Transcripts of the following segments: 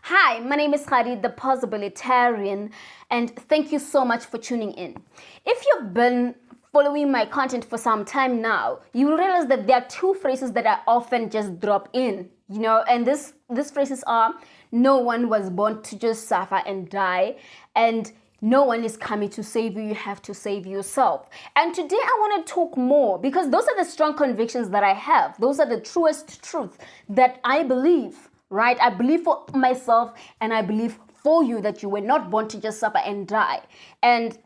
Hi, my name is Kgadi, the Possibilitarian, and thank you so much for tuning in. If you've been following my content for some time now, you will realize that there are two phrases that I often just drop in, and these phrases are: no one was born to just suffer and die, and no one is coming to save you, you have to save yourself. And today I want to talk more because those are the strong convictions that I have. Those are the truest truths that I believe, right? I believe for myself and I believe for you that you were not born to just suffer and die. And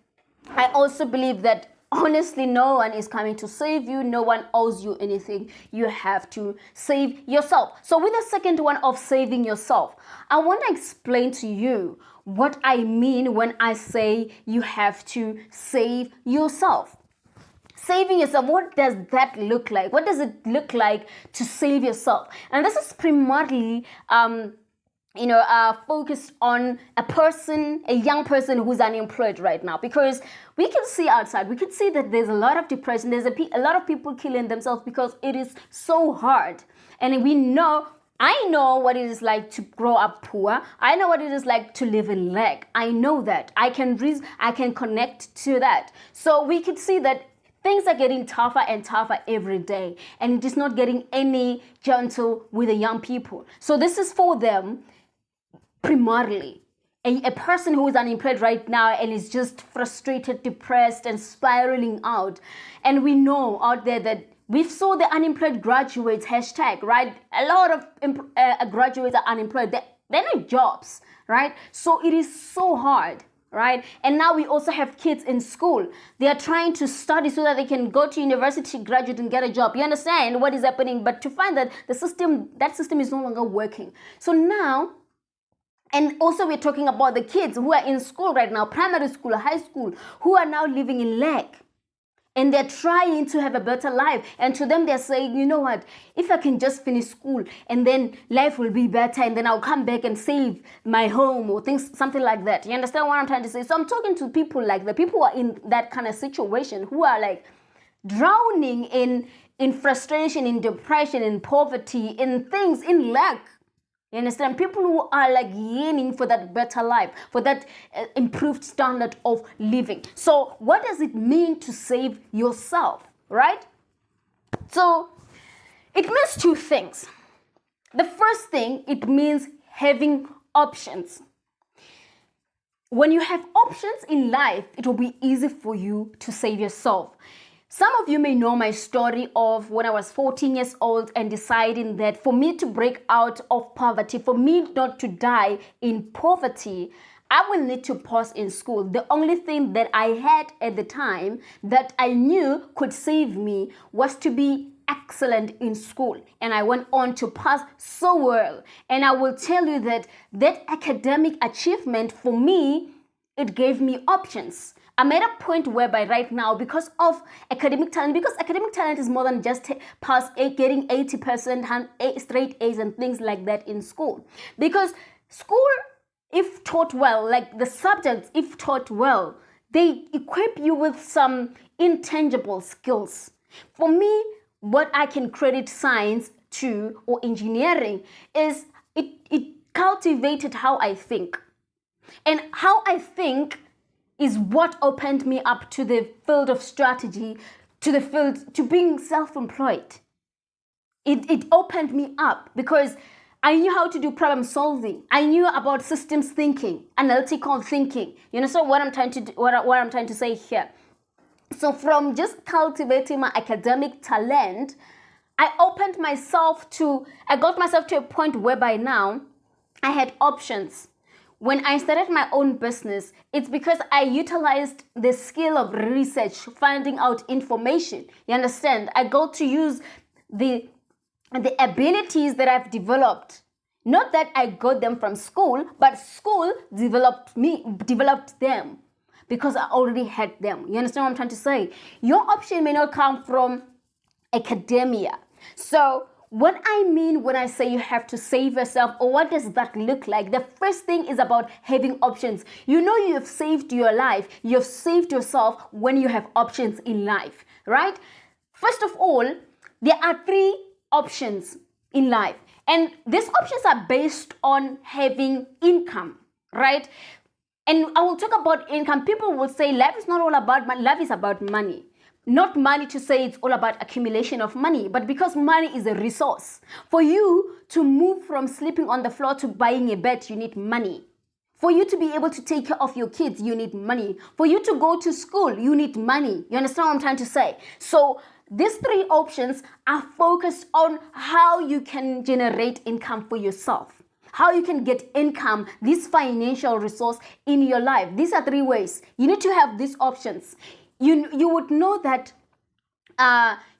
I also believe that honestly, no one is coming to save you. No one owes you anything. You have to save yourself. So with the second one of saving yourself, I want to explain to you what I mean when I say you have to save yourself. Saving yourself, what does that look like? What does it look like to save yourself? And this is primarily focused on a young person who's unemployed right now, because we can see outside, we can see that there's a lot of depression, there's a lot of people killing themselves because it is so hard. And I know what it is like to grow up poor. I know what it is like to live in lack. I know that. I can connect to that. So we could see that things are getting tougher and tougher every day, and it is not getting any gentle with the young people. So this is for them primarily. A person who is unemployed right now and is just frustrated, depressed, and spiraling out. And we know out there that we saw the unemployed graduates hashtag, right? A lot of graduates are unemployed. They're not jobs, right? So it is so hard, right? And now we also have kids in school. They are trying to study so that they can go to university, graduate, and get a job. You understand what is happening? But to find that that system is no longer working. So now, and also we're talking about the kids who are in school right now, primary school, high school, who are now living in lack. And they're trying to have a better life. And to them, they're saying, you know what, if I can just finish school and then life will be better and then I'll come back and save my home or something like that. You understand what I'm trying to say? So I'm talking to people like the people who are in that kind of situation, who are like drowning in frustration, in depression, in poverty, in things, in lack. You understand? People who are like yearning for that better life, for that improved standard of living. So what does it mean to save yourself, right? So it means two things. The first thing, it means having options. When you have options in life, it will be easy for you to save yourself. Some of you may know my story of when I was 14 years old and deciding that for me to break out of poverty, for me not to die in poverty, I will need to pause in school. The only thing that I had at the time that I knew could save me was to be excellent in school. And I went on to pass so well. And I will tell you that academic achievement for me, it gave me options. I'm at a point whereby right now, because of academic talent is more than just getting 80%, straight A's and things like that in school. Because school, if taught well, like the subjects, if taught well, they equip you with some intangible skills. For me, what I can credit science to, or engineering, is it cultivated how I think. And how I think is what opened me up to the field of strategy, to being self-employed. It opened me up because I knew how to do problem solving. I knew about systems thinking, analytical thinking. You know, so what I'm trying to say here. So from just cultivating my academic talent, I got myself to a point whereby now I had options. When I started my own business, it's because I utilized the skill of research, finding out information. You understand? I got to use the abilities that I've developed. Not that I got them from school, but school developed them because I already had them. You understand what I'm trying to say? Your option may not come from academia. So what I mean when I say you have to save yourself, or what does that look like? The first thing is about having options. You know you have saved your life. You have saved yourself when you have options in life, right? First of all, there are three options in life. And these options are based on having income, right? And I will talk about income. People will say life is not all about money. Life is about money. Not money to say it's all about accumulation of money, but because money is a resource. For you to move from sleeping on the floor to buying a bed, you need money. For you to be able to take care of your kids, you need money. For you to go to school, you need money. You understand what I'm trying to say? So these three options are focused on how you can generate income for yourself, how you can get income, this financial resource in your life. These are three ways. You need to have these options. You would know that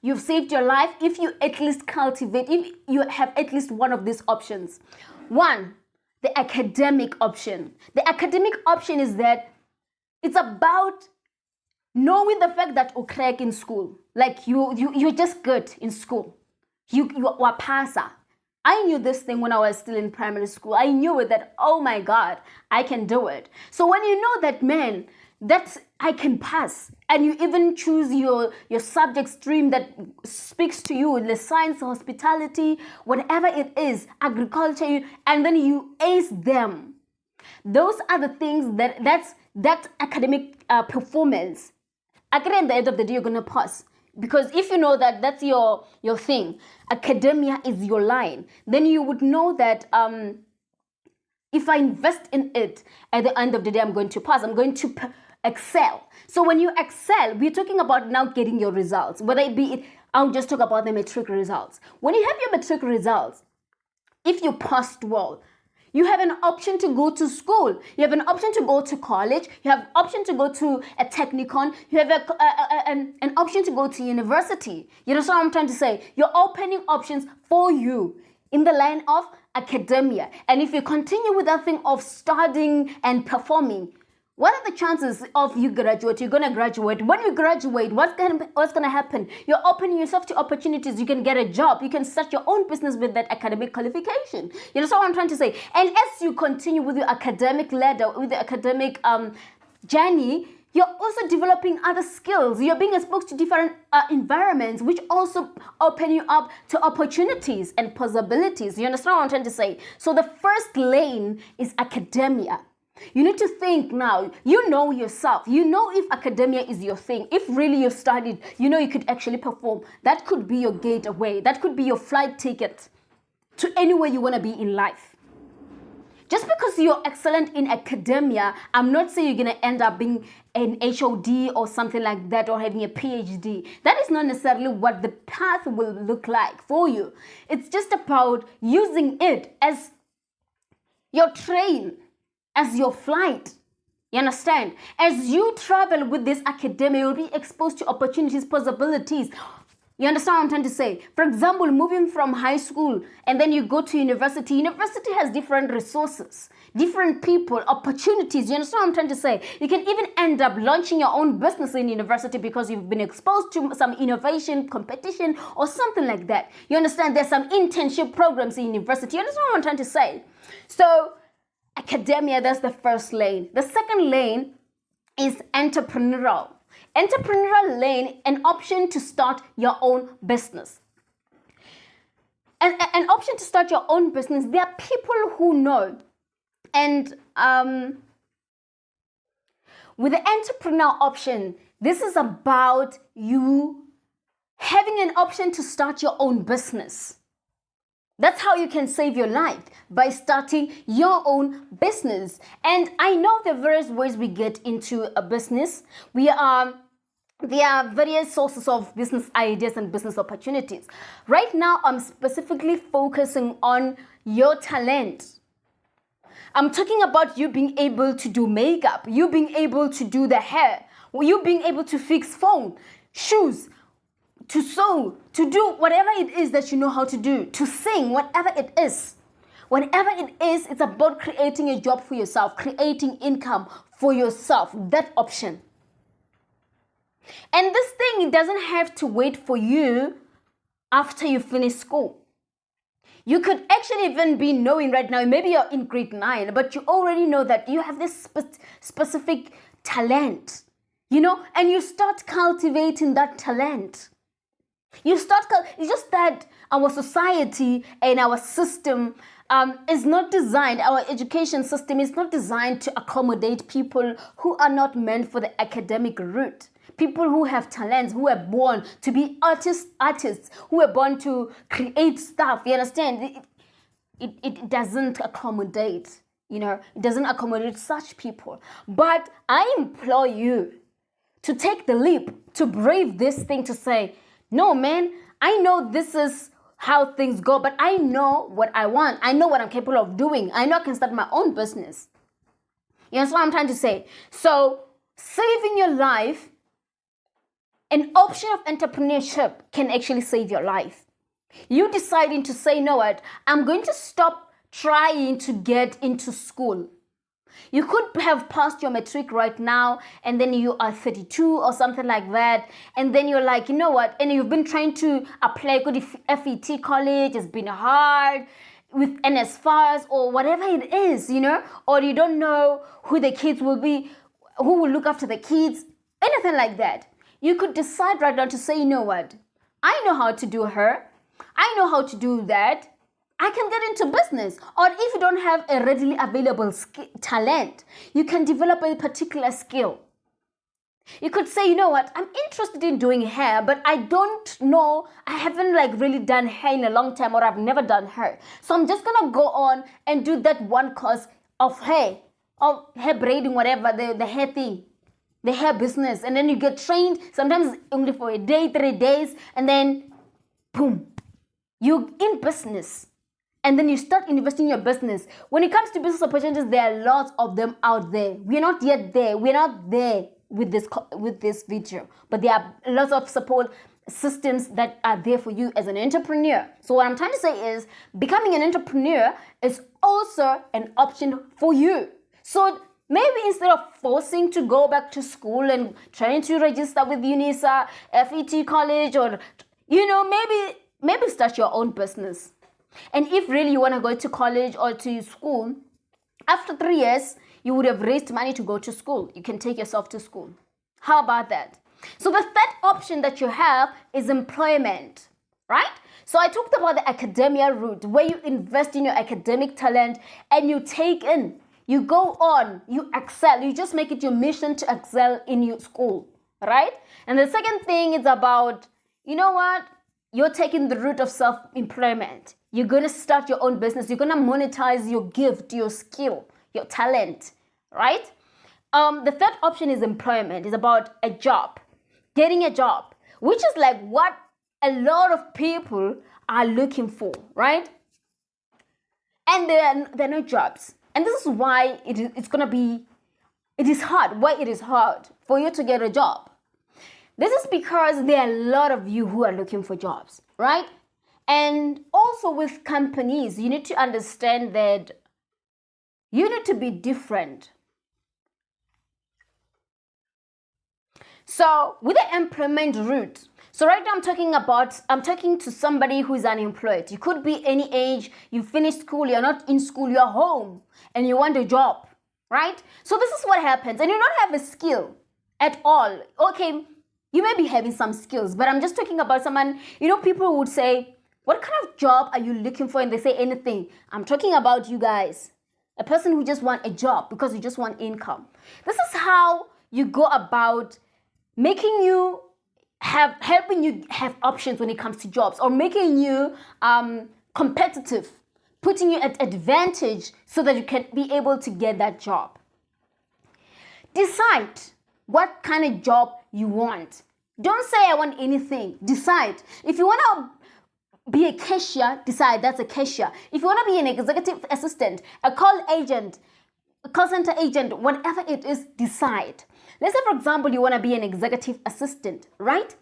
you've saved your life if you at least cultivate, if you have at least one of these options. One, the academic option. The academic option is that it's about knowing the fact that you crack in school. Like you're just good in school. You are passer. I knew this thing when I was still in primary school. I knew it that, oh my God, I can do it. So when you know that, man, that's I can pass, and you even choose your subject stream that speaks to you, the science, hospitality, whatever it is, agriculture, and then you ace them. Those are the things that's academic performance. At the end of the day, you're gonna pass. Because if you know that that's your thing, academia is your line, then you would know that if I invest in it, at the end of the day, I'm going to pass. I'm going to excel. So when you excel, we're talking about now getting your results, whether it be, I'll just talk about the matric results. When you have your matric results, if you passed well, you have an option to go to school. You have an option to go to college. You have an option to go to a technicon. You have an option to go to university. You understand what I'm trying to say? You're opening options for you in the line of academia. And if you continue with that thing of studying and performing, what are the chances of you graduate? You're going to graduate. When you graduate, what's going to happen? You're opening yourself to opportunities. You can get a job. You can start your own business with that academic qualification. You know what I'm trying to say? And as you continue with your academic ladder, with the academic journey, you're also developing other skills. You're being exposed to different environments, which also open you up to opportunities and possibilities. You understand what I'm trying to say? So the first lane is academia. You need to think now, you know yourself, you know if academia is your thing, if really you studied, you know you could actually perform. That could be your gateway, that could be your flight ticket to anywhere you want to be in life. Just because you're excellent in academia, I'm not saying you're going to end up being an HOD or something like that, or having a PhD. That is not necessarily what the path will look like for you. It's just about using it as your train, as your flight. You understand? As you travel with this academia, you'll be exposed to opportunities, possibilities. You understand what I'm trying to say? For example, moving from high school and then you go to university. University has different resources, different people, opportunities. You understand what I'm trying to say? You can even end up launching your own business in university because you've been exposed to some innovation, competition, or something like that. You understand? There's some internship programs in university. You understand what I'm trying to say? So academia, that's the first lane. The second lane is entrepreneurial. Entrepreneurial lane, an option to start your own business. An option to start your own business, there are people who know. And with the entrepreneurial option, this is about you having an option to start your own business. That's how you can save your life, by starting your own business. And I know there are various ways we get into a business. There are various sources of business ideas and business opportunities. Right now, I'm specifically focusing on your talent. I'm talking about you being able to do makeup, you being able to do the hair, you being able to fix phone, shoes, to sew, to do whatever it is that you know how to do, to sing, whatever it is. Whatever it is, it's about creating a job for yourself, creating income for yourself, that option. And this thing, it doesn't have to wait for you after you finish school. You could actually even be knowing right now, maybe you're in grade 9, but you already know that you have this specific talent, you know, and you start cultivating that talent. You start, it's just that our society and our system is not designed, our education system is not designed to accommodate people who are not meant for the academic route. People who have talents, who are born to be artists, who are born to create stuff. You understand? It doesn't accommodate, it doesn't accommodate such people. But I implore you to take the leap, to brave this thing, to say, no, man, I know this is how things go, but I know what I want. I know what I'm capable of doing. I know I can start my own business. That's what I'm trying to say. So, saving your life, an option of entrepreneurship can actually save your life. You deciding to say, you know what, I'm going to stop trying to get into school. You could have passed your matric right now, and then you are 32 or something like that, and then you're like, you know what, and you've been trying to apply, go to FET college, it's been hard, with NSFAS or whatever it is, or you don't know who the kids will be, who will look after the kids, anything like that. You could decide right now to say, you know what, I know how to do her, I know how to do that, I can get into business. Or if you don't have a readily available talent, you can develop a particular skill. You could say, you know what, I'm interested in doing hair, but I don't know, I haven't really done hair in a long time, or I've never done hair. So I'm just going to go on and do that one course of hair braiding, whatever, the hair thing, the hair business. And then you get trained, sometimes only for a day, 3 days, and then boom, you're in business. And then you start investing in your business. When it comes to business opportunities, there are lots of them out there. We're not yet there. We're not there with this video. But there are lots of support systems that are there for you as an entrepreneur. So what I'm trying to say is, becoming an entrepreneur is also an option for you. So maybe instead of forcing to go back to school and trying to register with UNISA, FET college, or, maybe start your own business. And if really you want to go to college or to school, after 3 years, you would have raised money to go to school. You can take yourself to school. How about that? So the third option that you have is employment, right? So I talked about the academia route, where you invest in your academic talent and you go on, you excel. You just make it your mission to excel in your school, right? And the second thing is about, you're taking the route of self-employment. You're going to start your own business. You're going to monetize your gift, your skill, your talent, right? The third option is employment. It's about a job, getting a job, which is what a lot of people are looking for, right? And there are no jobs. And this is why it is hard. Why it is hard for you to get a job. This is because there are a lot of you who are looking for jobs, right? And also with companies, you need to understand that you need to be different. So with the employment route, so right now I'm talking to somebody who is unemployed. You could be any age, you finished school, you're not in school, you're home, and you want a job, right? So this is what happens, and you don't have a skill at all. Okay, you may be having some skills, but I'm just talking about someone, people would say, what kind of job are you looking for? And they say anything. I'm talking about you guys. A person who just want a job because you just want income. This is how you go about helping you have options when it comes to jobs, or making you competitive, putting you at advantage so that you can be able to get that job. Decide what kind of job you want. Don't say I want anything. Decide. If you want to be a cashier, decide that's a cashier. If you want to be an executive assistant, a call center agent, whatever it is, decide. Let's say, for example, you want to be an executive assistant, right?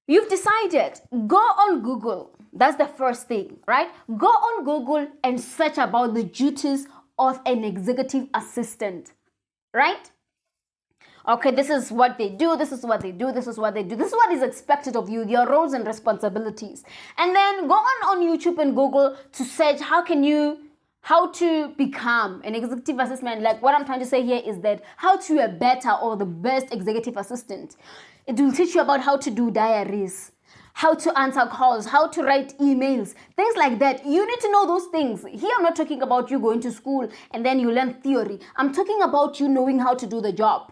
You've decided. Go on Google. That's the first thing, right? Go on Google and search about the duties of an executive assistant, right? Okay, this is what they do, this is what they do, this is what they do. This is what is expected of you, your roles and responsibilities. And then go on YouTube and Google to search how to become an executive assistant. What I'm trying to say here is that how to be a better or the best executive assistant. It will teach you about how to do diaries, how to answer calls, how to write emails, things like that. You need to know those things. Here I'm not talking about you going to school and then you learn theory. I'm talking about you knowing how to do the job.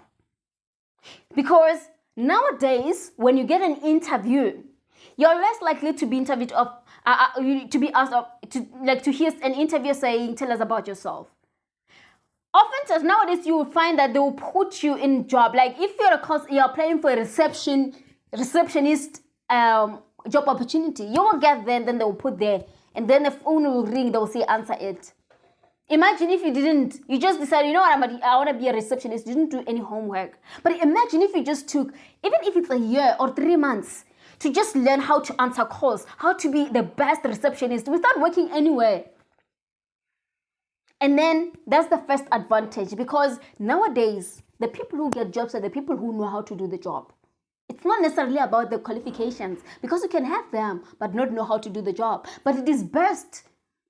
Because nowadays, when you get an interview, you're less likely to be interviewed to be asked to hear an interview saying, tell us about yourself. Oftentimes nowadays you will find that they will put you in job. Like if you're applying for a receptionist job opportunity, you will get there and then they will put there, and then the phone will ring, they will say answer it. Imagine if you just decided, you know what, I want to be a receptionist, you didn't do any homework. But imagine if you just took, even if it's a year or 3 months, to just learn how to answer calls, how to be the best receptionist without working anywhere. And then that's the first advantage, because nowadays the people who get jobs are the people who know how to do the job. It's not necessarily about the qualifications, because you can have them but not know how to do the job. But it is best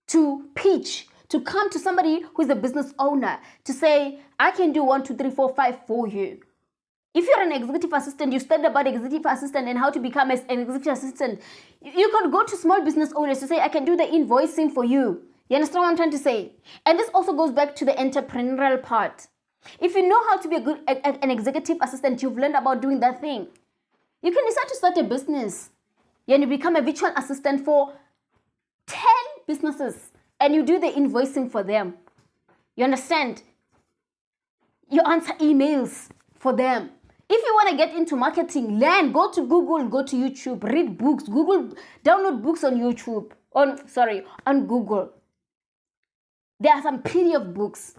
to pitch, to come to somebody who is a business owner, to say, I can do 1, 2, 3, 4, 5 for you. If you're an executive assistant, you study about executive assistant and how to become an executive assistant. You can go to small business owners to say, I can do the invoicing for you. You understand what I'm trying to say? And this also goes back to the entrepreneurial part. If you know how to be an executive assistant, you've learned about doing that thing. You can decide to start a business. And you become a virtual assistant for 10 businesses. And you do the invoicing for them. You understand? You answer emails for them. If you want to get into marketing, learn. Go to Google, go to YouTube, read books. Download books on YouTube. On Google. There are some PDF books.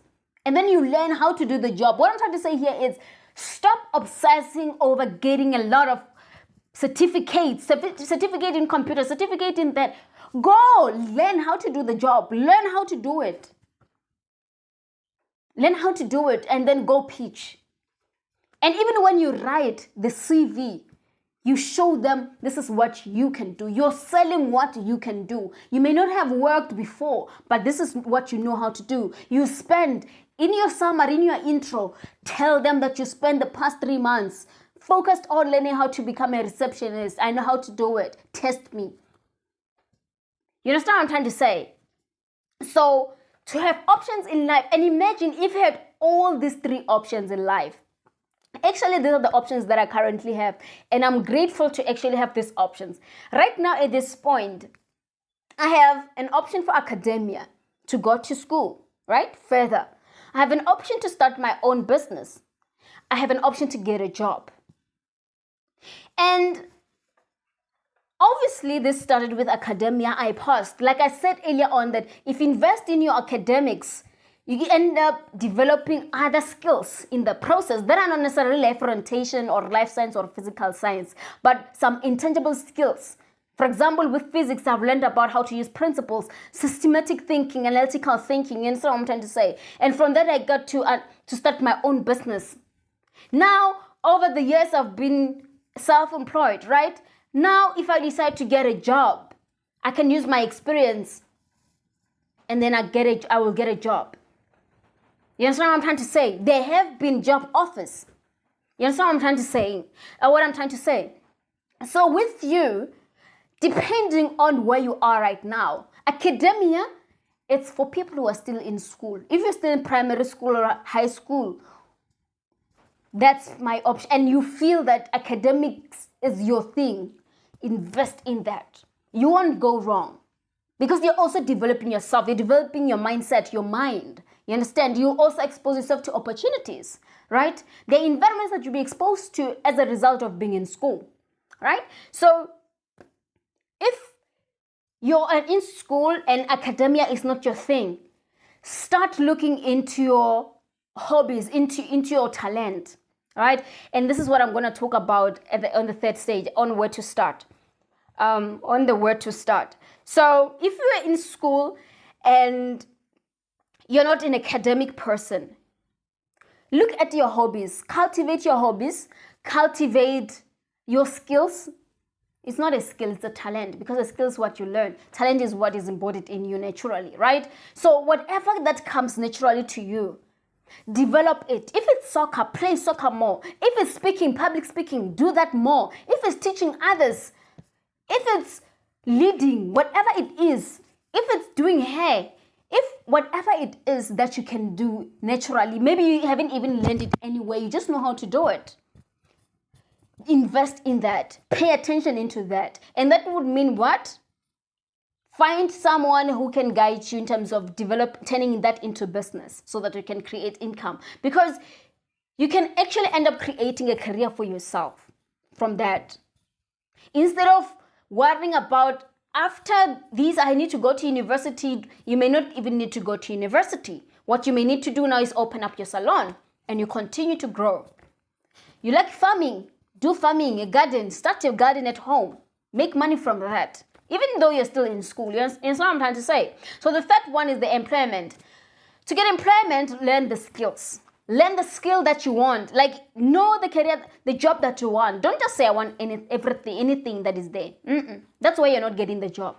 And then you learn how to do the job. What I'm trying to say here is stop obsessing over getting a lot of certificate in computer, certificate in that. Go learn how to do the job. Learn how to do it. Learn how to do it and then go pitch. And even when you write the CV, you show them this is what you can do. You're selling what you can do. You may not have worked before, but this is what you know how to do. You spend, in your summary, in your intro, tell them that you spent the past 3 months focused on learning how to become a receptionist. I know how to do it. Test me. You understand what I'm trying to say? So, to have options in life, and imagine if you had all these 3 options in life. Actually, these are the options that I currently have, and I'm grateful to actually have these options. Right now, at this point, I have an option for academia, to go to school, right? Further. I have an option to start my own business. I have an option to get a job. And obviously, this started with academia. I paused. Like I said earlier on, that if you invest in your academics, you end up developing other skills in the process that are not necessarily life orientation or life science or physical science, but some intangible skills. For example, with physics, I've learned about how to use principles, systematic thinking, analytical thinking, and so on, I'm trying to say. And from that, I got to start my own business. Now, over the years, I've been self-employed, right? Now, if I decide to get a job, I can use my experience, and then I will get a job. You understand what I'm trying to say? There have been job offers. You understand what I'm trying to say? What I'm trying to say. So with you, depending on where you are right now, academia, it's for people who are still in school. If you're still in primary school or high school, that's my option. And you feel that academics is your thing, invest in that. You won't go wrong. Because you're also developing yourself. You're developing your mindset, your mind. You understand? You also expose yourself to opportunities, right? The environments that you'll be exposed to as a result of being in school, right? So if you're in school and academia is not your thing, start looking into your hobbies, into your talent, right? And this is what I'm going to talk about on the third stage, on where to start, on the where to start. So if you're in school and you're not an academic person, look at your hobbies, cultivate your hobbies, cultivate your skills. It's not a skill, it's a talent, because a skill is what you learn. Talent is what is embodied in you naturally, right? So whatever that comes naturally to you, develop it. If it's soccer, play soccer more. If it's speaking, public speaking, do that more. If it's teaching others, if it's leading, whatever it is, if it's doing hair, if whatever it is that you can do naturally, maybe you haven't even learned it anyway, you just know how to do it. Invest in that. Pay attention into that. And that would mean what? Find someone who can guide you in terms of turning that into business so that you can create income. Because you can actually end up creating a career for yourself from that. Instead of worrying about after these, I need to go to university. You may not even need to go to university. What you may need to do now is open up your salon and you continue to grow. You like farming? Do farming, a garden. Start your garden at home. Make money from that. Even though you're still in school. You understand what I'm trying to say? So the third one is the employment. To get employment, learn the skills. Learn the skill that you want. Like, know the career, the job that you want. Don't just say, I want anything that is there. That's why you're not getting the job.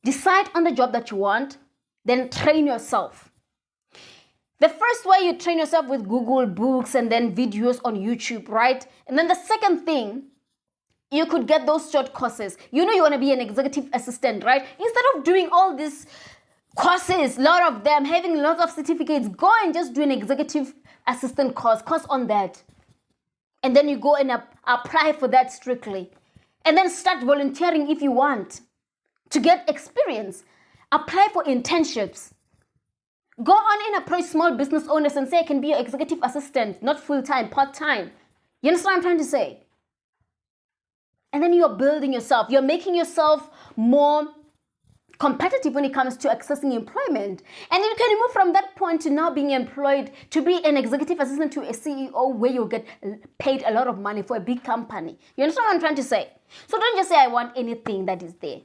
Decide on the job that you want, then train yourself. The first way, you train yourself with Google books and then videos on YouTube, right? And then the second thing, you could get those short courses. You know you want to be an executive assistant, right? Instead of doing all these courses, a lot of them, having lots of certificates, go and just do an executive assistant course on that. And then you go and apply for that strictly. And then start volunteering if you want to get experience. Apply for internships. Go on and approach small business owners and say, I can be your executive assistant, not full-time, part-time. You understand what I'm trying to say? And then you're building yourself. You're making yourself more competitive when it comes to accessing employment. And you can move from that point to now being employed to be an executive assistant to a CEO where you'll get paid a lot of money for a big company. You understand what I'm trying to say? So don't just say, I want anything that is there.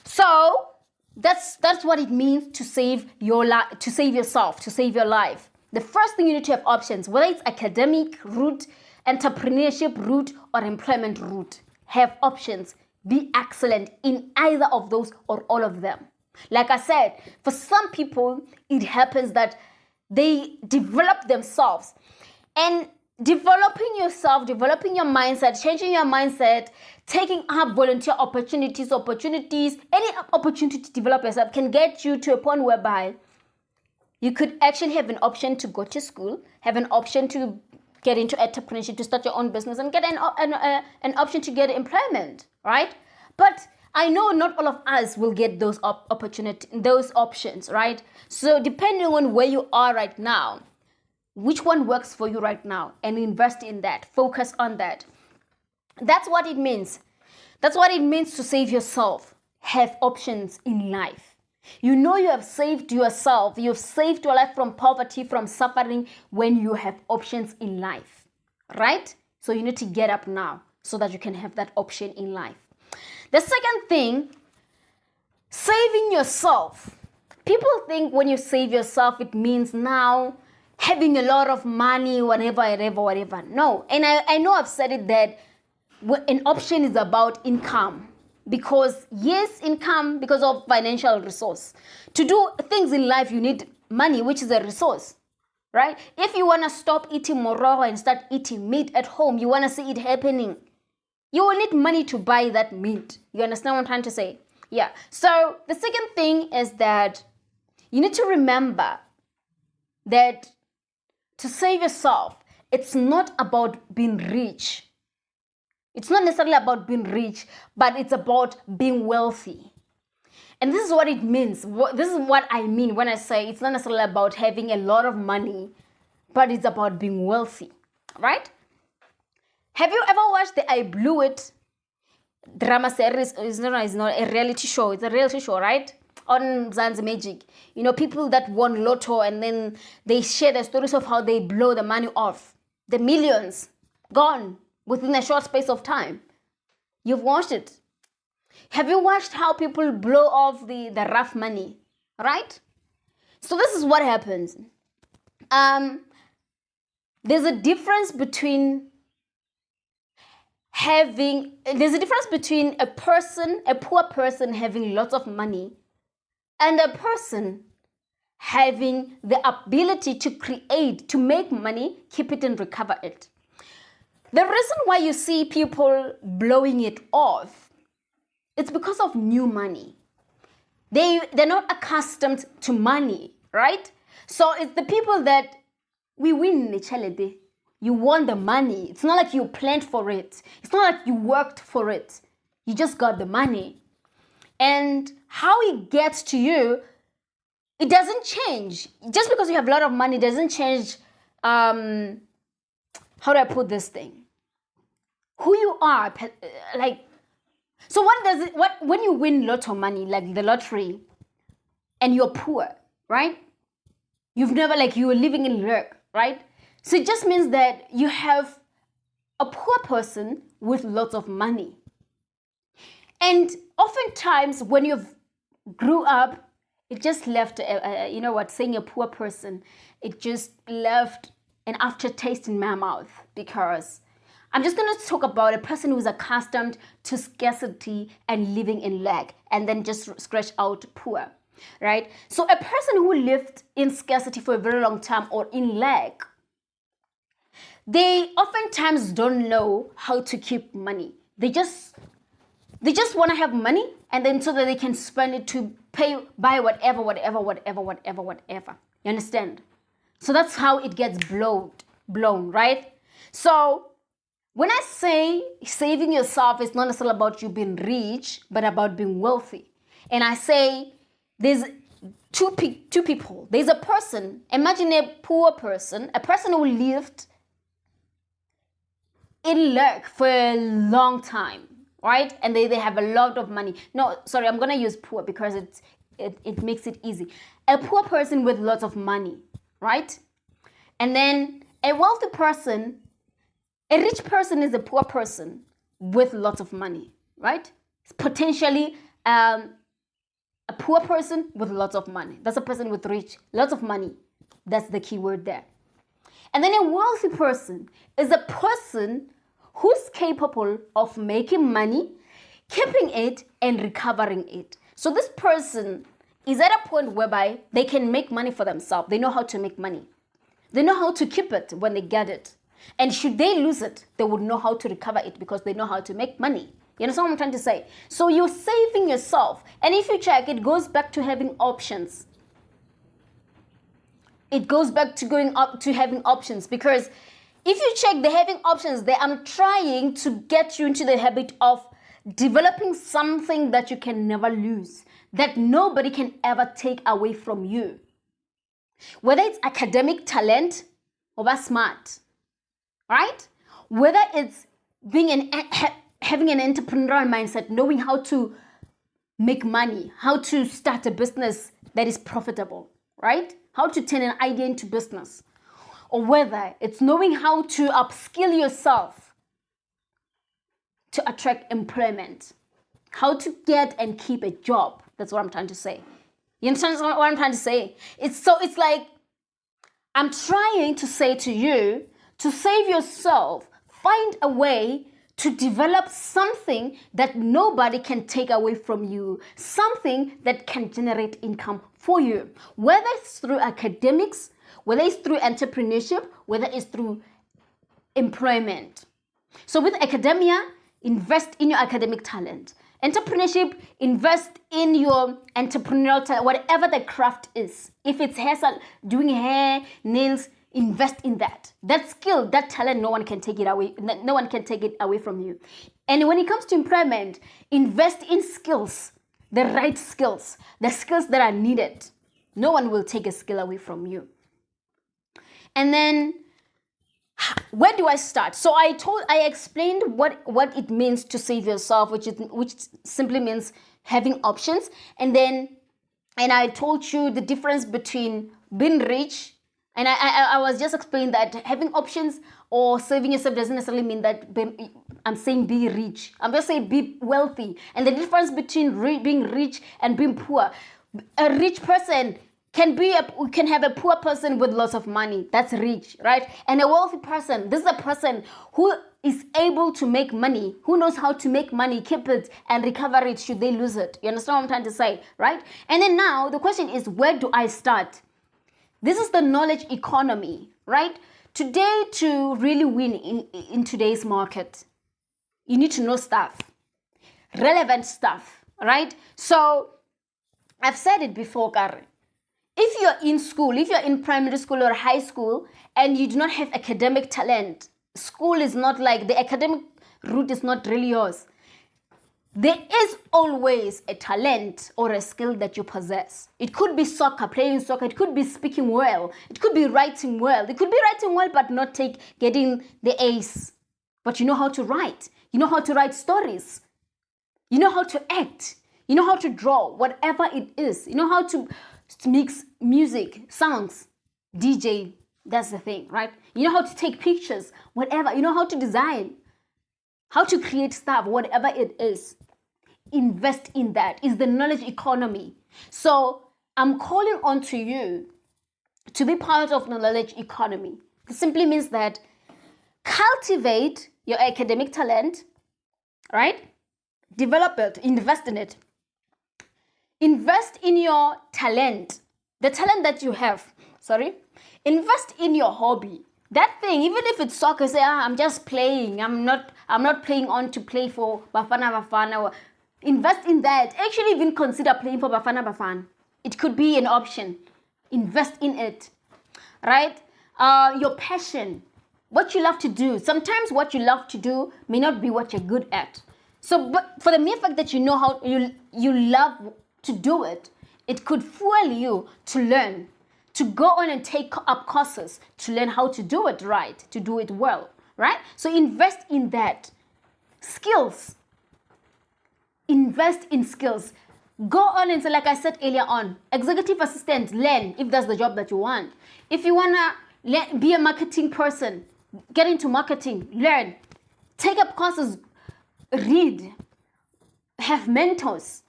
So that's what it means to save your life, to save yourself, to save your life. The first thing, you need to have options, whether it's academic route, entrepreneurship route, or employment route. Have options. Be excellent in either of those or all of them. Like I said, for some people, it happens that they develop themselves. And developing yourself, developing your mindset, changing your mindset, taking up volunteer opportunities, any opportunity to develop yourself can get you to a point whereby you could actually have an option to go to school, have an option to get into entrepreneurship, to start your own business, and get an option to get employment, right? But I know not all of us will get those those options, right? So depending on where you are right now, which one works for you right now, and invest in that. Focus on that. That's what it means. That's what it means to save yourself. Have options in life. You know you have saved yourself. You've saved your life from poverty, from suffering when you have options in life, right? So you need to get up now so that you can have that option in life. The second thing, saving yourself. People think when you save yourself, it means now having a lot of money, whatever. No, and I know I've said it that an option is about income. Because yes, income because of financial resource. To do things in life, you need money, which is a resource, right? If you want to stop eating moroho and start eating meat at home, you want to see it happening, you will need money to buy that meat. You understand what I'm trying to say? Yeah. So the second thing is that you need to remember that to save yourself, it's not about being rich. It's not necessarily about being rich, but it's about being wealthy. And this is what it means. This is what I mean when I say it's not necessarily about having a lot of money, but it's about being wealthy, right? Have you ever watched the I Blew It drama series? It's not a reality show. It's a reality show, right? On Zanzi Magic. You know, people that won lotto and then they share the stories of how they blow the money off. The millions gone within a short space of time. You've watched it. Have you watched how people blow off the rough money, right? So this is what happens. There's a difference between a poor person having lots of money and a person having the ability to create, to make money, keep it and recover it. The reason why you see people blowing it off, it's because of new money. They're not accustomed to money, right? So it's the people that we win the chalete. You want the money. It's not like you planned for it. It's not like you worked for it. You just got the money. And how it gets to you, it doesn't change. Just because you have a lot of money doesn't change, how do I put this thing? Who you are, like, so when you win lot of money, like the lottery, and you're poor, right? You've never, like, you were living in lack, right? So it just means that you have a poor person with lots of money. And oftentimes when you grew up, it just left, you know what, saying a poor person, it just left an aftertaste in my mouth, because I'm just going to talk about a person who's accustomed to scarcity and living in lack, and then just scratch out poor, right? So a person who lived in scarcity for a very long time or in lack, they oftentimes don't know how to keep money. They just want to have money, and then so that they can spend it to buy whatever. You understand? So that's how it gets blown, right? So when I say saving yourself is not necessarily about you being rich, but about being wealthy. And I say there's two people. There's a person, imagine a poor person, a person who lived in lack for a long time, right? And they have a lot of money. No, sorry, I'm going to use poor because it makes it easy. A poor person with lots of money, right? And then a wealthy person, a rich person is a poor person with lots of money, right? It's potentially a poor person with lots of money. That's a person with lots of money. That's the key word there. And then a wealthy person is a person who's capable of making money, keeping it, and recovering it. So this person is at a point whereby they can make money for themselves. They know how to make money. They know how to keep it when they get it. And should they lose it, they would know how to recover it because they know how to make money. You understand what I'm trying to say? So you're saving yourself. And if you check, it goes back to having options. It goes back to going up to having options, because if you check the having options there, I'm trying to get you into the habit of developing something that you can never lose, that nobody can ever take away from you. Whether it's academic talent or smart, right? Whether it's being having an entrepreneurial mindset, knowing how to make money, how to start a business that is profitable, right? How to turn an idea into business. Or whether it's knowing how to upskill yourself to attract employment, how to get and keep a job. That's what I'm trying to say. You understand what I'm trying to say? It's like I'm trying to say to you, to save yourself, find a way to develop something that nobody can take away from you, something that can generate income for you, whether it's through academics, whether it's through entrepreneurship, whether it's through employment. So with academia, invest in your academic talent. Entrepreneurship, invest in your entrepreneurial talent, whatever the craft is. If it's doing hair, nails, invest in that. That skill, that talent, no one can take it away. No one can take it away from you. And when it comes to employment, invest in skills, the right skills, the skills that are needed. No one will take a skill away from you. And then, where do I start? So I explained what it means to save yourself, which simply means having options. And I told you the difference between being rich, and I was just explaining that having options or saving yourself doesn't necessarily mean that I'm saying be rich. I'm just saying be wealthy. And the difference between being rich and being poor. A rich person can have a poor person with lots of money. That's rich, right? And a wealthy person, this is a person who is able to make money, who knows how to make money, keep it, and recover it should they lose it. You understand what I'm trying to say, right? And then now the question is, where do I start? This is the knowledge economy, right? Today, to really win in today's market, you need to know stuff, relevant stuff, right? So I've said it before, Kare. If you're in school, if you're in primary school or high school, and you do not have academic talent, school is not like, the academic route is not really yours. There is always a talent or a skill that you possess. It could be soccer, playing soccer. It could be speaking well. It could be writing well. It could be writing well but not getting the ace. But you know how to write. You know how to write stories. You know how to act. You know how to draw, whatever it is. You know how to mix music, songs, DJ. That's the thing, right? You know how to take pictures, whatever. You know how to design, how to create stuff, whatever it is. Invest in that. Is the knowledge economy. So I'm calling on to you to be part of the knowledge economy. It simply means that cultivate your academic talent, right? Develop it, invest in it. Invest in your talent, the talent that you have. Invest in your hobby. That thing, even if it's soccer, say, I'm just playing. I'm not playing on to play for Bafana. Invest in that. Actually, even consider playing for Bafana. It could be an option. Invest in it, right? Your passion, what you love to do. Sometimes what you love to do may not be what you're good at. So, but for the mere fact that you know how you love to do it, it could fuel you to learn, to go on and take up courses, to learn how to do it right, to do it well, right? So invest in that. Skills. Invest in skills. Go on and say, like I said earlier on, executive assistant, learn if that's the job that you want. If you want to be a marketing person, get into marketing, learn. Take up courses, read, have mentors.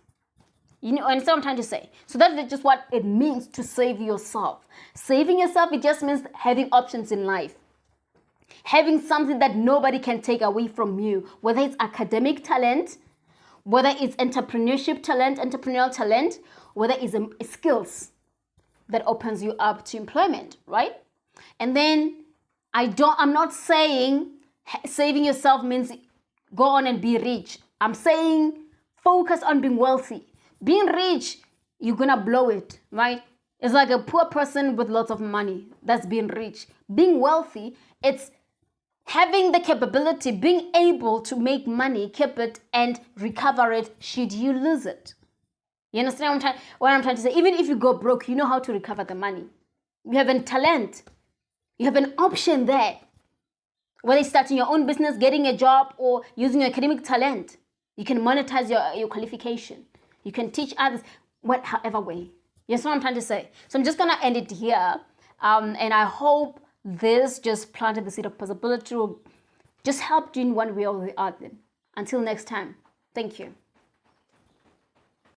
You know, and so I'm trying to say. So that's just what it means to save yourself. Saving yourself, it just means having options in life. Having something that nobody can take away from you, whether it's academic talent, whether it's entrepreneurship talent, entrepreneurial talent, whether it's skills that opens you up to employment, right? And then I'm not saying saving yourself means go on and be rich. I'm saying focus on being wealthy. Being rich, you're gonna blow it, right? It's like a poor person with lots of money. That's being rich. Being wealthy, it's having the capability, being able to make money, keep it, and recover it should you lose it. You understand what I'm trying to say? Even if you go broke, you know how to recover the money. You have a talent. You have an option there. Whether it's starting your own business, getting a job, or using your academic talent, you can monetize your qualification. You can teach others, however way. You understand what I'm trying to say? So I'm just going to end it here. And I hope this just planted the seed of possibility, or just helped you in one way or the other. Until next time, thank you.